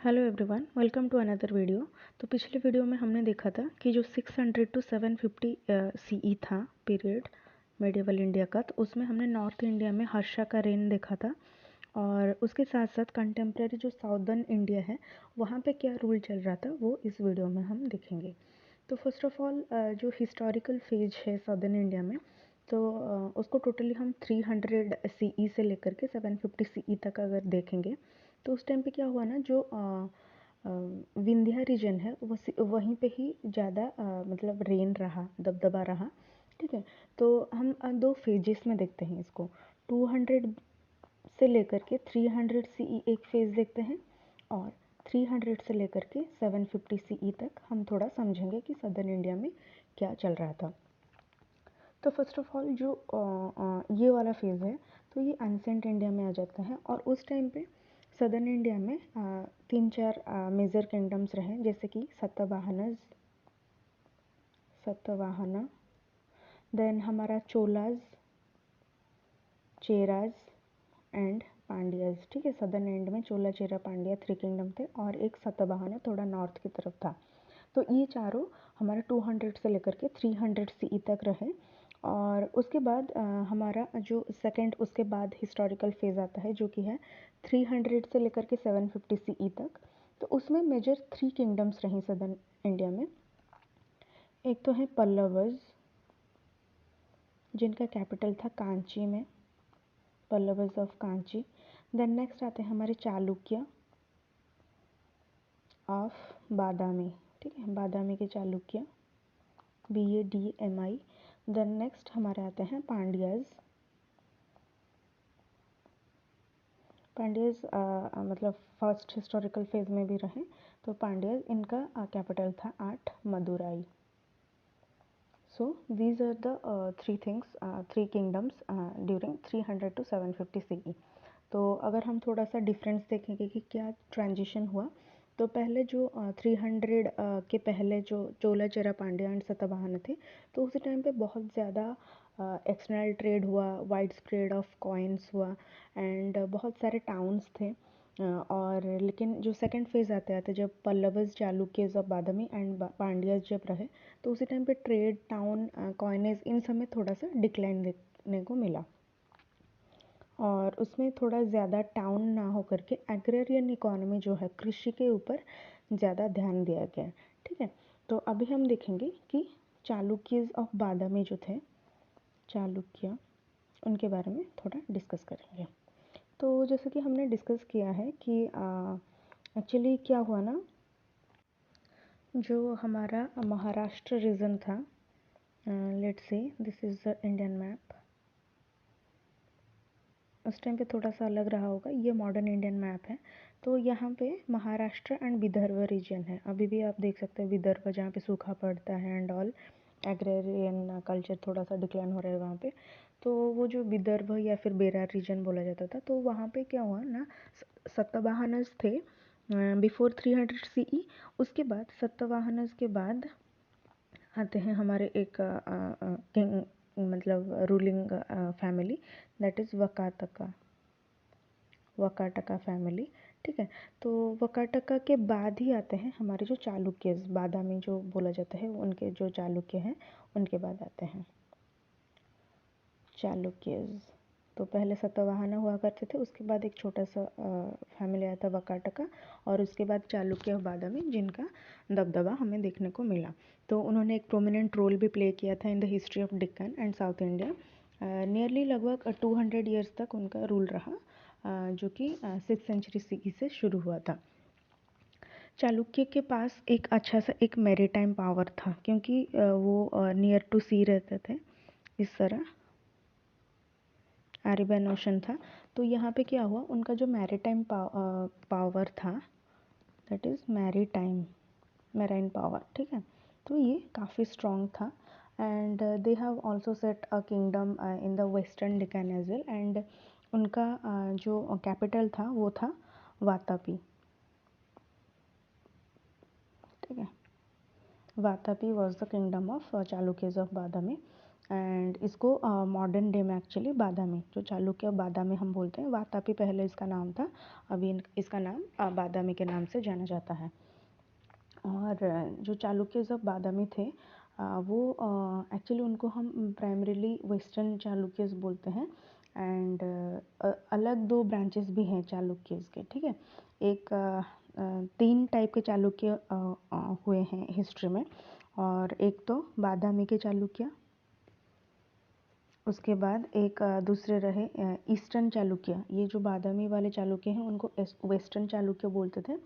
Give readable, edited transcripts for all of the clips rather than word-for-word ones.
Hello everyone, welcome to another video. तो पिछले video में हमने देखा था कि जो 600 टू 750 सीई था पीरियड मेडिवल इंडिया का, तो उसमें हमने नॉर्थ इंडिया में हर्षा का रेन देखा था और उसके साथ साथ कंटेम्प्रेरी जो साउदर्न इंडिया है वहाँ पे क्या रूल चल रहा था वो इस वीडियो में हम देखेंगे। तो फर्स्ट ऑफ ऑल जो हिस्टोरिकल फेज है साउदर्न इंडिया में, तो उसको टोटली हम 300 सीई से लेकर के 750 सीई तक अगर देखेंगे तो उस टाइम पे क्या हुआ ना, जो विंध्या रीजन है वहीं पे ही ज़्यादा मतलब रेन रहा, दबदबा रहा। ठीक है, तो हम दो फेजेस में देखते हैं इसको। 200 से लेकर के 300 सीई एक फेज़ देखते हैं और 300 से लेकर के 750 सीई तक हम थोड़ा समझेंगे कि सदर्न इंडिया में क्या चल रहा था। तो फर्स्ट ऑफ ऑल जो ये वाला फेज़ है तो ये एंसेंट इंडिया में आ जाता है और उस टाइम पे सदर्न इंडिया में 3-4 मेजर किंगडम्स रहे, जैसे कि सतवाहना, देन हमारा चोलाज, चेराज एंड पांड्याज। ठीक है, सदर्न एंड में चोला, चेरा, पांड्या 3 किंगडम थे और एक सतवाहना थोड़ा नॉर्थ की तरफ था। तो ये चारों हमारा 200 से लेकर के 300 सीई तक रहे और उसके बाद हमारा जो सेकंड उसके बाद हिस्टोरिकल फेज़ आता है जो कि है 300 से लेकर के 750 सीई तक। तो उसमें मेजर 3 किंगडम्स रहीं सदर्न इंडिया में। एक तो है पल्लवज, जिनका कैपिटल था कांची में, पल्लवज ऑफ कांची। देन नेक्स्ट आते हैं हमारे चालुक्य ऑफ बादामी। ठीक है, बादामी के चालुक्य, BADMI। देन नेक्स्ट हमारे आते हैं पांड्याज। मतलब फर्स्ट हिस्टोरिकल फेज में भी रहे। तो पांड्याज, इनका कैपिटल था आठ Madurai. So these are the three kingdoms during 300 to 750 CE. तो अगर हम थोड़ा सा डिफरेंस देखेंगे कि क्या ट्रांजिशन हुआ, तो पहले जो 300 के पहले जो चोला, चेरा, पांड्या एंड सतवाहन थे, तो उसी टाइम पे बहुत ज़्यादा एक्सटर्नल ट्रेड हुआ, वाइड स्प्रेड ऑफ कॉइन्स हुआ एंड बहुत सारे टाउन्स थे। और लेकिन जो सेकंड फेज़ आते आते जब पल्लवस, चालुक्यज ऑफ बादामी एंड पांड्याज जब रहे, तो उसी टाइम पे ट्रेड, टाउन, कॉइनेज, इन सब में थोड़ा सा डिक्लाइन देखने को मिला और उसमें थोड़ा ज़्यादा टाउन ना हो करके एग्रेरियन इकोनॉमी जो है, कृषि के ऊपर ज़्यादा ध्यान दिया गया। ठीक है, तो अभी हम देखेंगे कि चालुक्यज ऑफ बादामी जो थे, चालुक्य, उनके बारे में थोड़ा डिस्कस करेंगे। तो जैसे कि हमने डिस्कस किया है कि एक्चुअली क्या हुआ ना, जो हमारा महाराष्ट्र रीजन था, let's say this is the Indian map. उस टाइम पे थोड़ा सा अलग रहा होगा, ये मॉडर्न इंडियन मैप है। तो यहाँ पे महाराष्ट्र एंड विदर्भ रीजन है। अभी भी आप देख सकते हैं विदर्भ जहाँ पे सूखा पड़ता है एंड ऑल, एग्रेरियन कल्चर थोड़ा सा डिक्लाइन हो रहा है वहाँ पे। तो वो जो विदर्भ या फिर बेरार रीजन बोला जाता था, तो वहाँ पे क्या हुआ ना, सतवाहनस थे बिफोर 300 सीई। उसके बाद सतवाहनस के बाद आते हैं हमारे एक किंग, मतलब ruling family, that is Vakataka family. ठीक है, तो वकाटका के बाद ही आते हैं हमारे जो चालुक्यज, बादामी जो बोला जाता है, उनके जो चालुक्य हैं उनके बाद आते हैं चालुक्यज। तो पहले सतवाहना हुआ करते थे, उसके बाद एक छोटा सा फैमिली आया था वकाटका और उसके बाद चालुक्य और बादामी, जिनका दबदबा हमें देखने को मिला। तो उन्होंने एक प्रोमिनेंट रोल भी प्ले किया था in the history of Deccan and south India. Nearly लगभग 200 ईयर्स तक उनका रूल रहा, जो कि 6th सेंचुरी सीई से शुरू हुआ था। चालुक्य के पास एक अच्छा सा एक मैरीटाइम पावर था, क्योंकि वो नियर टू सी रहते थे, इस तरह अरेबियन ओशन था। तो यहाँ पे क्या हुआ, उनका जो मैरीटाइम पावर था, दैट इज़ मैराइन पावर। ठीक है, तो ये काफ़ी स्ट्रॉन्ग था and they have also set a kingdom in the western Deccan as well. And उनका जो कैपिटल था वो था वातापी। ठीक है, Vatapi was the kingdom of Chalukyas of Badami and इसको मॉडर्न डे में एक्चुअली बादामी, जो चालुक्य बादामी हम बोलते हैं, वातापी पहले इसका नाम था, अभी इसका नाम बादामी के नाम से जाना जाता है। और जो चालुक्य जब बादामी थे वो एक्चुअली उनको हम प्राइमरीली वेस्टर्न चालुक्यस बोलते हैं। एंड अलग दो ब्रांचेस भी हैं चालुक्यस के, ठीक है। एक 3 टाइप के चालुक्य हुए हैं हिस्ट्री में, और एक तो बादामी के चालुक्य, उसके बाद एक दूसरे रहे ईस्टर्न चालुक्य। ये जो बादामी वाले चालुक्य हैं उनको वेस्टर्न चालुक्य बोलते थे।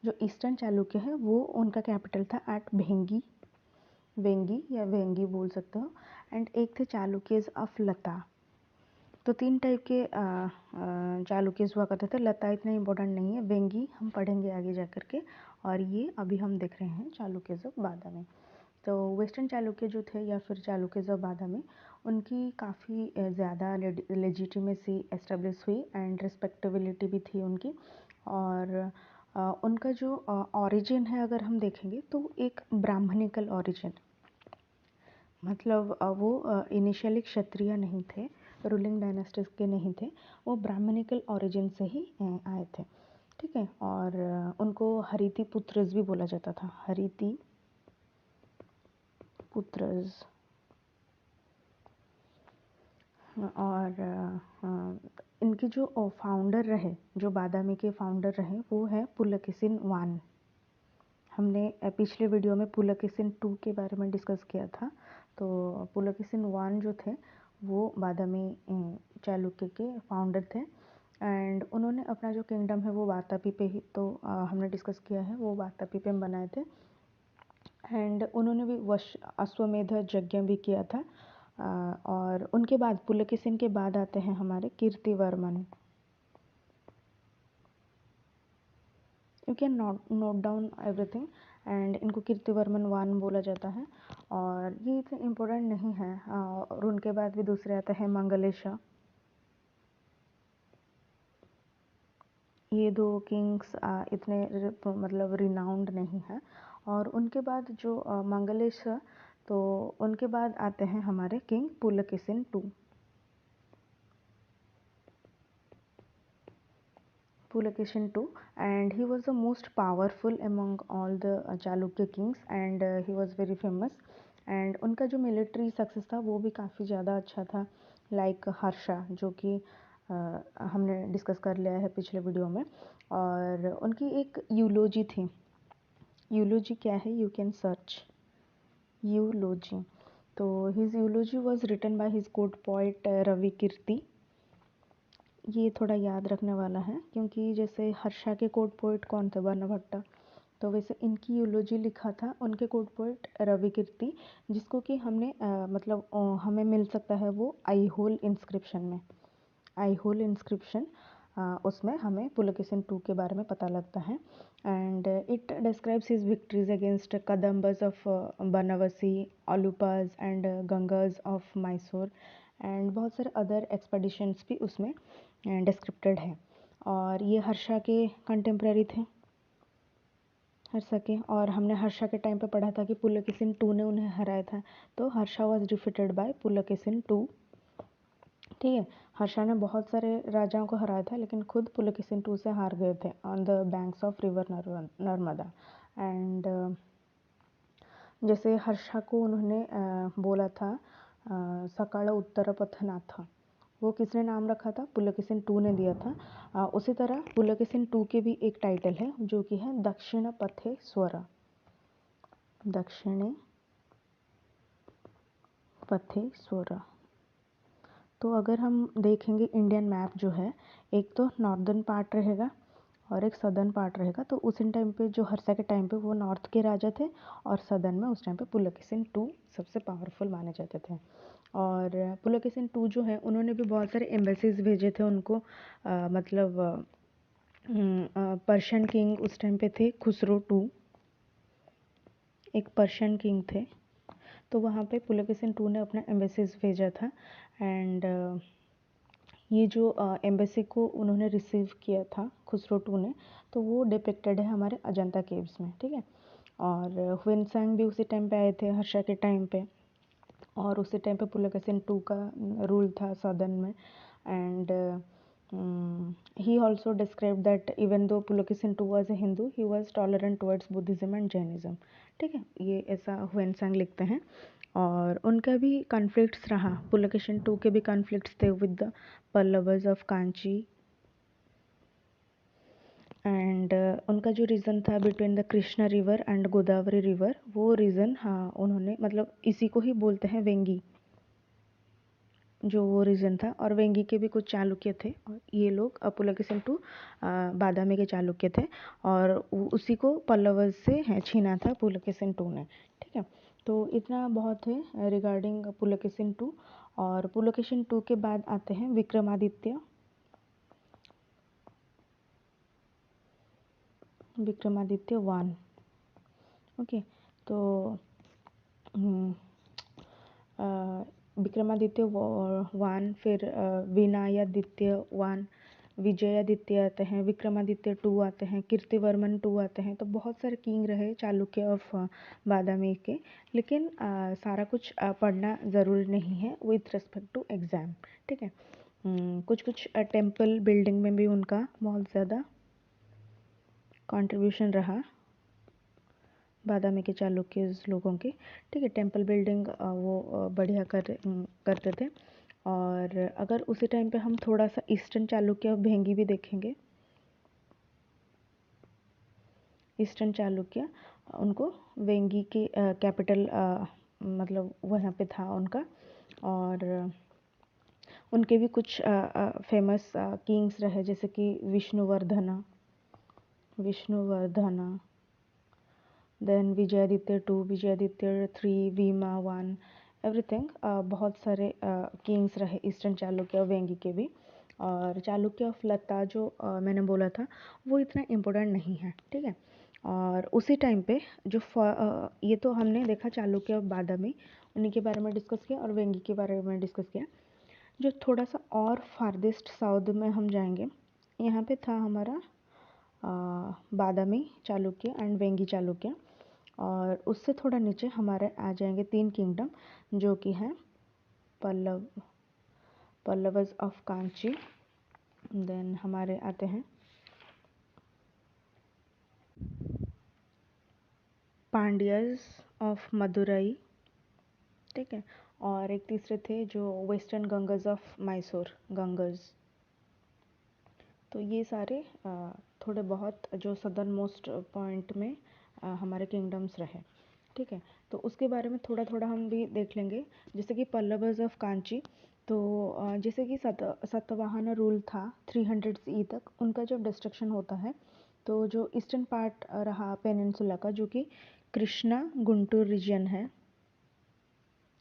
जो ईस्टर्न चालुक्य है वो उनका कैपिटल था एट भेंगी, वेंगी या वेंगी बोल सकते हो। एंड एक थे चालुक्यस ऑफ लता। तो 3 टाइप के चालुक्यस हुआ करते थे। लता इतना इम्पोर्टेंट नहीं है, वेंगी हम पढ़ेंगे आगे जा कर के, और ये अभी हम देख रहे हैं चालुक्यस ऑफ बादामी। तो वेस्टर्न चालुक्य जो थे या फिर चालुक्यस ऑफ बादामी, उनकी काफ़ी ज़्यादा लेजिटिमेसी एस्टेब्लिश हुई एंड रिस्पेक्टेबिलिटी भी थी उनकी। और उनका जो ओरिजिन है अगर हम देखेंगे तो एक ब्राह्मणिकल ओरिजिन, मतलब वो इनिशियली क्षत्रिय नहीं थे, रूलिंग डायनेस्टीज के नहीं थे, वो ब्राह्मणिकल ओरिजिन से ही आए थे, ठीक है। और उनको हरिति पुत्रस भी बोला जाता था, हरिति पुत्रस। और इनके जो फाउंडर रहे, जो बादामी के फाउंडर रहे, वो है पुलकेशिन I। हमने पिछले वीडियो में पुलकेशिन II के बारे में डिस्कस किया था। तो पुलकेशिन I जो थे वो बादामी चालुक्य के फाउंडर थे। एंड उन्होंने अपना जो किंगडम है वो वातापी पे ही, तो हमने डिस्कस किया है, वो वातापी पे बनाए थे। एंड उन्होंने भी अश्वमेध यज्ञ भी किया था। और उनके बाद पुलकेशिन के बाद आते हैं हमारे Kirtivarman. You can note down everything. And इनको कीर्तिवर्मन I बोला जाता है, और ये इतने इम्पोर्टेंट नहीं है। और उनके बाद भी दूसरे आते हैं मंगलेशा। ये 2 किंग्स इतने मतलब रिनाउंड नहीं है। और उनके बाद जो मंगलेश, तो उनके बाद आते हैं हमारे king Pulakeshin II। Pulakeshin II, and he was the most powerful among all the Chalukya kings, and he was very famous. and उनका जो मिलिट्री सक्सेस था वो भी काफ़ी ज़्यादा अच्छा था, लाइक हर्षा, जो कि हमने डिस्कस कर लिया है पिछले वीडियो में। और उनकी एक यूलोजी थी। यूलोजी क्या है, यू कैन सर्च यूलोजी। तो his eulogy was written by his court poet Ravi Kirti. ये थोड़ा याद रखने वाला है, क्योंकि जैसे हर्षा के कोर्ट पोइट कौन थे, वर्णभट्ट, तो वैसे इनकी यूलोजी लिखा था उनके कोर्ट पोइट रवि कीर्ति, जिसको कि हमने मतलब हमें मिल सकता है वो आईहोल इंस्क्रिप्शन में। आईहोल इंस्क्रिप्शन, उसमें हमें पुलकेशिन II के बारे में पता लगता है। And it describes his victories against Kadambas of Banarasi, Alupas and Gangas of Mysore, and बहुत सारे अदर एक्सपेडिशंस भी उसमें डिस्क्रिप्टेड है। और ये हर्षा के कंटेम्प्रेरी थे, हर्षा के। और हमने हर्षा के टाइम पे पढ़ा था कि पुलकेशिन II ने उन्हें हराया था, तो Harsha was defeated by Pulakeshin II, ठीक है। हर्षा ने बहुत सारे राजाओं को हराया था, लेकिन खुद पुलकेशिन II से हार गए थे on the banks of river Narmada. And जैसे हर्षा को उन्होंने बोला था सकाळ उत्तर पथनाथ, वो किसने नाम रखा था, पुलकेशिन II ने दिया था। उसी तरह पुलकेशिन II के भी एक टाइटल है जो कि है दक्षिण पथे स्वर, दक्षिणे पथे स्वर। तो अगर हम देखेंगे इंडियन मैप जो है, एक तो नॉर्दर्न पार्ट रहेगा और एक सदर्न पार्ट रहेगा। तो उस टाइम पे जो हर्षा के टाइम पे वो नॉर्थ के राजा थे, और सदर्न में उस टाइम पे पुलकेशिन II सबसे पावरफुल माने जाते थे। और पुलकेशिन II जो है उन्होंने भी बहुत सारे एम्बेसीज भेजे थे उनको, मतलब पर्शियन किंग उस टाइम पे थे खुसरो II, एक पर्शियन किंग थे, तो वहाँ पे पुलकेशिन II ने अपना एम्बेसीज भेजा था। एंड ये जो एम्बेसी को उन्होंने रिसीव किया था खुसरो II ने, तो वो डिपिक्टेड है हमारे अजंता केव्स में, ठीक है। और हुएनसांग भी उसी टाइम पे आए थे हर्षा के टाइम पे। और उसी टाइम पे पुलकेशिन II का रूल था सदन में। And he also described that even though Pulakeshin II was a Hindu, he was tolerant towards Buddhism and Jainism। ठीक है, ये ऐसा ह्वेनसांग लिखते हैं। और उनका भी कॉन्फ्लिक्ट्स रहा, पुलकेशिन II के भी कॉन्फ्लिक्ट्स थे with the Pallavas of Kanchi. And उनका जो रीज़न था between the Krishna river and Godavari river, वो रीज़न, हाँ, उन्होंने मतलब इसी को ही बोलते हैं वेंगी, जो वो रीज़न था। और वेंगी के भी कुछ चालुक्य थे, और ये लोग पुलकेशिन II बादामी के चालुक्य थे, और उसी को पल्लवर्स से छीना था पुलकेशिन II ने। ठीक है, तो इतना बहुत है रिगार्डिंग पुलकेशिन II। और पुलकेशिन II के बाद आते हैं विक्रमादित्य। विक्रमादित्य I। ओके, तो विक्रमादित्य I, फिर विनायादित्य I, विजयादित्य आते हैं, विक्रमादित्य II आते हैं, कीर्तिवर्मन II आते हैं। तो बहुत सारे किंग रहे चालुक्य ऑफ बादामी के, लेकिन सारा कुछ पढ़ना ज़रूरी नहीं है विथ रिस्पेक्ट टू एग्ज़ाम। ठीक है, कुछ कुछ टेम्पल बिल्डिंग में भी उनका बहुत ज़्यादा कंट्रीब्यूशन रहा, बादामी के चालुक्य लोगों के। ठीक है, टेम्पल बिल्डिंग वो बढ़िया करते थे। और अगर उसी टाइम पे हम थोड़ा सा ईस्टर्न चालुक्य भेंगी भी देखेंगे, ईस्टर्न चालुक्य, उनको वेंगी की कैपिटल मतलब वहाँ पे था उनका। और उनके भी कुछ फेमस किंग्स रहे, जैसे कि Vishnuvardhana, then Vijayaditya II, Vijayaditya III, Bhima I, everything. बहुत सारे किंग्स रहे ईस्टर्न चालुक्य और वेंगी के भी। और चालुक्य ऑफ लता जो मैंने बोला था, वो इतना इम्पोर्टेंट नहीं है। ठीक है, और उसी टाइम पे जो ये तो हमने देखा चालुक्य ऑफ बादामी, उन्हीं के बारे में डिस्कस किया, और वेंगी के बारे में डिस्कस किया। जो थोड़ा सा और फारदेस्ट साउथ में हम जाएंगे, यहाँ पे था हमारा बादामी चालुक्य एंड वेंगी चालुक्य। और उससे थोड़ा नीचे हमारे आ जाएंगे 3 किंगडम, जो कि हैं पल्लवर्स ऑफ कांची। देन हमारे आते हैं पांड्याज ऑफ मदुरई। ठीक है, और एक तीसरे थे जो वेस्टर्न गंगस ऑफ मैसूर, गंगस। तो ये सारे थोड़े बहुत जो सदर्न मोस्ट पॉइंट में हमारे किंगडम्स रहे। ठीक है, तो उसके बारे में थोड़ा थोड़ा हम भी देख लेंगे। जैसे कि पल्लवर्स ऑफ कांची, तो जैसे कि सातवाहन रूल था 300 CE तक, उनका जब डिस्ट्रक्शन होता है, तो जो ईस्टर्न पार्ट रहा पेनिनसुला का, जो कि कृष्णा गुंटूर रीजन है,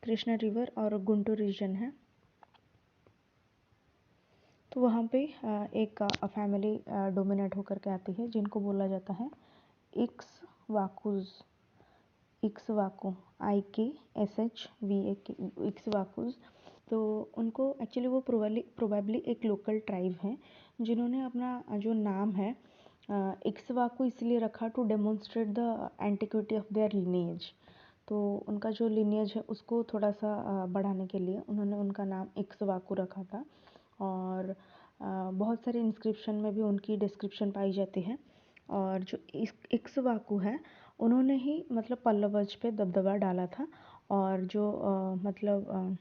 कृष्णा रिवर और गुंटूर रीजन है, तो वहाँ पे एक फैमिली डोमिनेट होकर के आती है, जिनको बोला जाता है इक्सवाकुज़, इक्सवाकू, IKSHVAK, इक्सवाकुज़। तो उनको एक्चुअली वो प्रोबेबली एक लोकल ट्राइब है, जिन्होंने अपना जो नाम है इक्सवाकू इसलिए रखा to demonstrate the antiquity of their lineage. तो उनका जो लिनियज है उसको थोड़ा सा बढ़ाने के लिए उन्होंने उनका नाम इक्सवाकू रखा था। और बहुत सारे इंस्क्रिप्शन में भी उनकी डिस्क्रिप्शन पाई जाती है। और जो इक्सवाकू है, उन्होंने ही मतलब पल्लवज पे दबदबा डाला था। और जो मतलब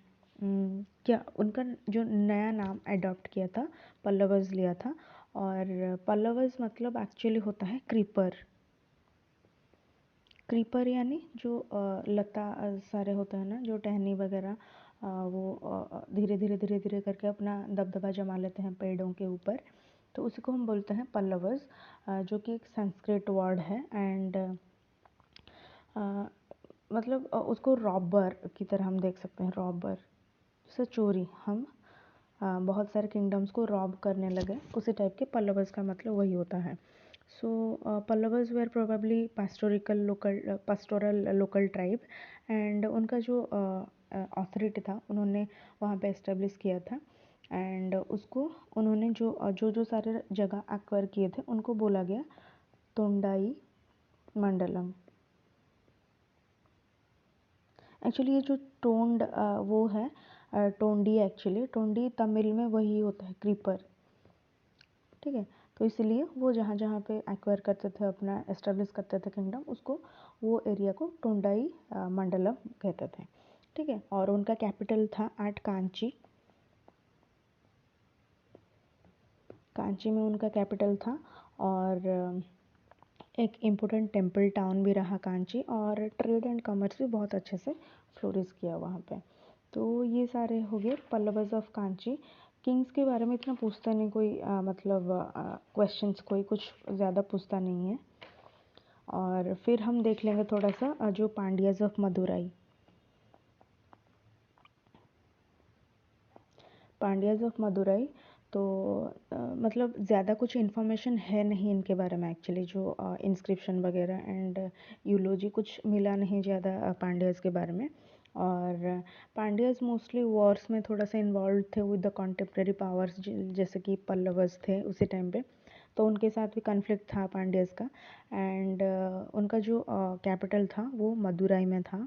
क्या उनका जो नया नाम अडॉप्ट किया था, पल्लवज लिया था। और पल्लवज मतलब एक्चुअली होता है क्रीपर। क्रीपर यानी जो लता सारे होते हैं ना, जो टहनी वगैरह, वो धीरे धीरे करके अपना दबदबा जमा लेते हैं पेड़ों के ऊपर, तो उसी को हम बोलते हैं पल्लवर्स, जो कि एक संस्कृत वर्ड है। एंड मतलब उसको रॉबर की तरह हम देख सकते हैं, रॉबर जैसे चोरी, हम बहुत सारे किंगडम्स को रॉब करने लगे, उसी टाइप के पल्लवर्स का मतलब वही होता है। So Pallavas were probably pastoral local tribe. And उनका जो ऑथोरिटी था, उन्होंने वहाँ पे एस्टेब्लिश किया था। एंड उसको उन्होंने जो सारे जगह एक्वायर किए थे, उनको बोला गया तोंडाई मंडलम। एक्चुअली ये जो टोंड वो है टोंडी, एक्चुअली टोंडी तमिल में वही होता है क्रीपर, ठीक है। तो इसलिए वो जहाँ जहाँ पे एक्वायर करते थे, अपना एस्टेब्लिश करते थे किंगडम, उसको वो एरिया को टोंडाई मंडलम कहते थे, ठीक है। और उनका कैपिटल था एट कांची, कांची में उनका कैपिटल था। और एक इम्पोर्टेंट टेम्पल टाउन भी रहा कांची, और ट्रेड एंड कॉमर्स भी बहुत अच्छे से फ्लोरिश किया वहाँ पे। तो ये सारे हो गए पल्लवस ऑफ कांची। किंग्स के बारे में इतना पूछता नहीं कोई, मतलब क्वेश्चंस कोई कुछ ज़्यादा पूछता नहीं है। और फिर हम देख लेंगे थोड़ा सा जो पांड्याज ऑफ मदुराई। पांड्याज ऑफ मदुराई, तो मतलब ज़्यादा कुछ इन्फॉर्मेशन है नहीं इनके बारे में एक्चुअली, जो इंस्क्रिप्शन वगैरह एंड यूलोजी कुछ मिला नहीं ज़्यादा पांड्याज के बारे में। और पांड्याज मोस्टली वॉर्स में थोड़ा सा इन्वॉल्व थे विद द कॉन्टेम्प्रेरी पावर्स, जैसे कि पल्लवस थे उसी टाइम पे, तो उनके साथ भी कन्फ्लिक्ट था पांड्याज का। एंड उनका जो कैपिटल था वो मदुराई में था,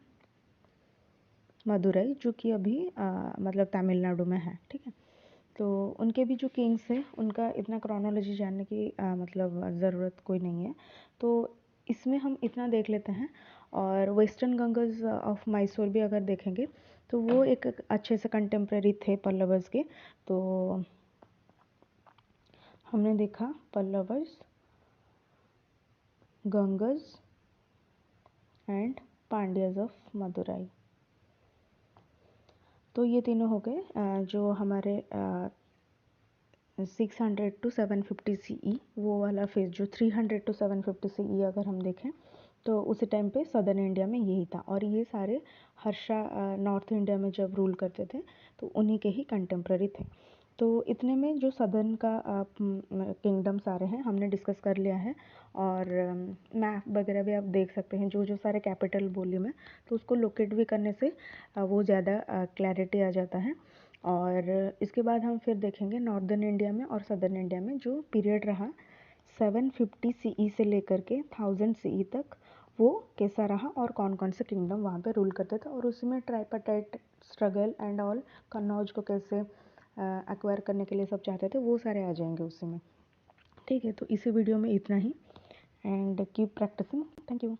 मदुराई, जो कि अभी मतलब तमिलनाडु में है, ठीक है। तो उनके भी जो किंग्स हैं उनका इतना क्रोनोलॉजी जानने की मतलब ज़रूरत कोई नहीं है, तो इसमें हम इतना देख लेते हैं। और वेस्टर्न गंगाज ऑफ मैसूर भी अगर देखेंगे तो वो एक अच्छे से कंटेम्प्रेरी थे पल्लवस के। तो हमने देखा पल्लवस, गंगज एंड पांड्याज ऑफ मदुराई। तो ये तीनों हो गए जो हमारे 600 टू 750 CE, वो वाला फेज जो 300 टू 750 CE अगर हम देखें तो उसी टाइम पे सदर्न इंडिया में यही था। और ये सारे हर्षा नॉर्थ इंडिया में जब रूल करते थे तो उन्हीं के ही कंटेम्प्रेरी थे। तो इतने में जो सदर्न का किंगडम सारे हैं हमने डिस्कस कर लिया है। और मैप वगैरह भी आप देख सकते हैं, जो जो सारे कैपिटल बोली मैं, तो उसको लोकेट भी करने से वो ज़्यादा क्लैरिटी आ जाता है। और इसके बाद हम फिर देखेंगे नॉर्दर्न इंडिया में और सदर्न इंडिया में जो पीरियड रहा 750 CE से लेकर के 1000 CE तक, वो कैसा रहा और कौन कौन से किंगडम वहाँ पे रूल करते थे। और उसमें tripartite struggle and all, Kannauj को कैसे एक्वायर करने के लिए सब चाहते थे, वो सारे आ जाएंगे उसी में, ठीक है। तो इसी वीडियो में इतना ही, and keep practising. Thank you.